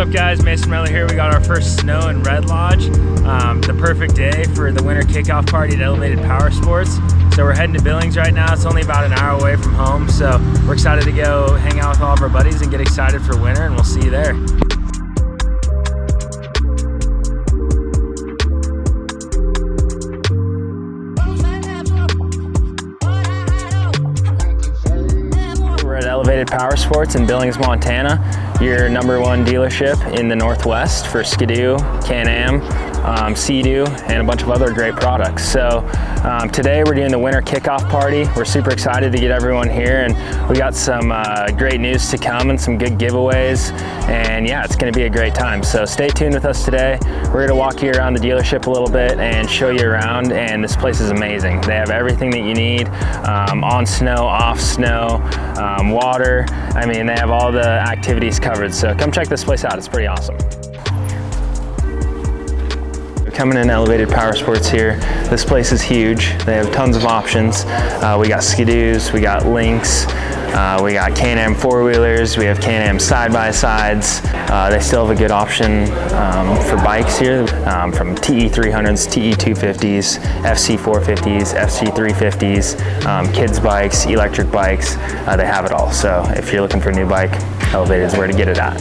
up, guys? Mason Miller here. We got our first snow in Red Lodge. The perfect day for the winter kickoff party at Elevated Power Sports. So we're heading to Billings right now. It's only about an hour away from home. So we're excited to go hang out with all of our buddies and get excited for winter, and we'll see you there. Elevated Power Sports in Billings, Montana, your #1 dealership in the Northwest for Skidoo, Can-Am, Sea-Doo, and a bunch of other great products. So today we're doing the winter kickoff party. We're super excited to get everyone here, and we got some great news to come and some good giveaways. And yeah, it's going to be a great time. So stay tuned with us today. We're going to walk you around the dealership a little bit and show you around, and this place is amazing. They have everything that you need, on snow, off snow, water. I mean, they have all the activities covered. So come check this place out. It's pretty awesome. Coming in Elevated Power Sports here. This place is huge. They have tons of options. We got Skidoos, we got Lynx, we got Can-Am four-wheelers, we have Can-Am side-by-sides. They still have a good option for bikes here, from TE300s, TE250s, FC450s, FC350s, kids bikes, electric bikes. They have it all. So if you're looking for a new bike, Elevated is where to get it at.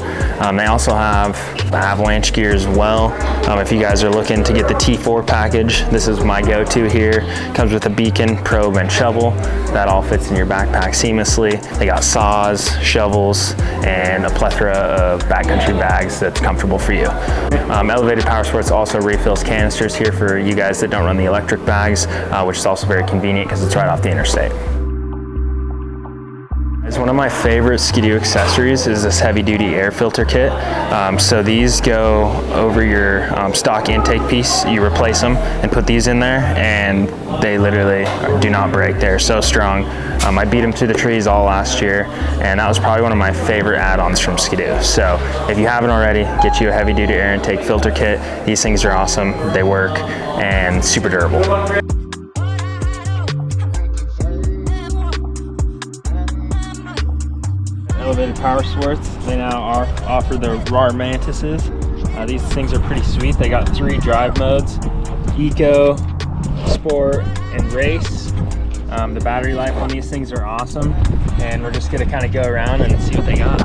They also have avalanche gear as well. If you guys are looking to get the T4 package, this is my go-to here. Comes with a beacon, probe, and shovel. That all fits in your backpack seamlessly. They got saws, shovels, and a plethora of backcountry bags that's comfortable for you. Elevated Power Sports also refills canisters here for you guys that don't run the electric bags, which is also very convenient because it's right off the interstate. One of my favorite Skidoo accessories is this heavy-duty air filter kit. So these go over your stock intake piece. You replace them and put these in there, and they literally do not break. They're so strong. I beat them through the trees all last year, and that was probably one of my favorite add-ons from Skidoo. So if you haven't already, get you a heavy-duty air intake filter kit. These things are awesome. They work and super durable. Elevated Power Sports, they now offer the RAR Mantises. These things are pretty sweet. They got 3 drive modes: Eco, Sport, and Race. The battery life on these things are awesome, and we're just gonna kind of go around and see what they got.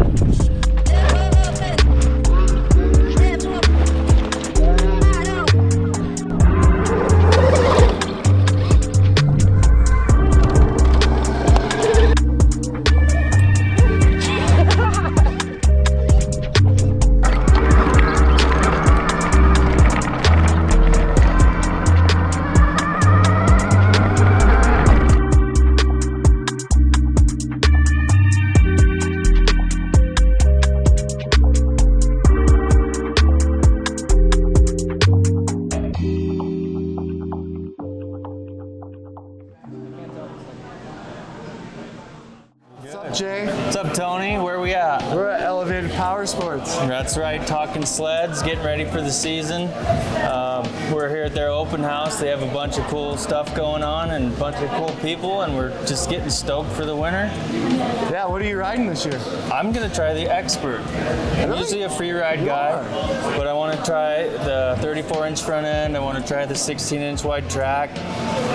Jay. What's up, Tony? Where are we at? We're at Elevated Power Sports. That's right, talking sleds, getting ready for the season. We're here at their open house. They have a bunch of cool stuff going on and a bunch of cool people, and we're just getting stoked for the winter. Yeah, what are you riding this year? I'm going to try the Expert. I'm usually a free ride guy, but I want to try the 34-inch front end. I want to try the 16-inch wide track,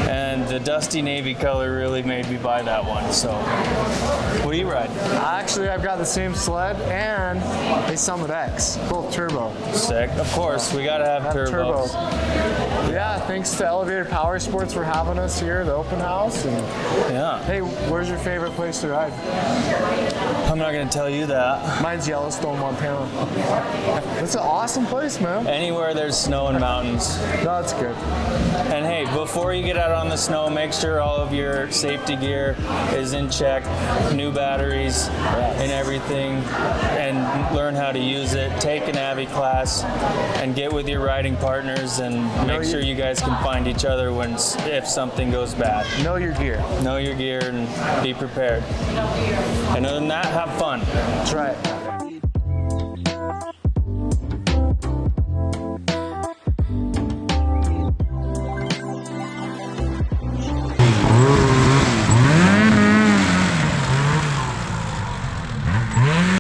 and the dusty navy color really made me buy that one. So, what do you ride? Actually, I've got the same sled and a Summit X, both turbo. Sick. Of course, we got to have turbos. Yeah, thanks to Elevated Power Sports for having us here at the open house. And yeah. Hey, where's your favorite place to ride? I'm not going to tell you that. Mine's Yellowstone, Montana. It's an awesome place, man. Anywhere there's snow and mountains. That's good. And hey, before you get out on the snow, make sure all of your safety gear is in check, new batteries and everything, and learn how to use it. Take an Navi class and get with your riding partners and make sure you guys can find each other if something goes bad. Know your gear. Know your gear and be prepared. And other than that, have fun. That's right.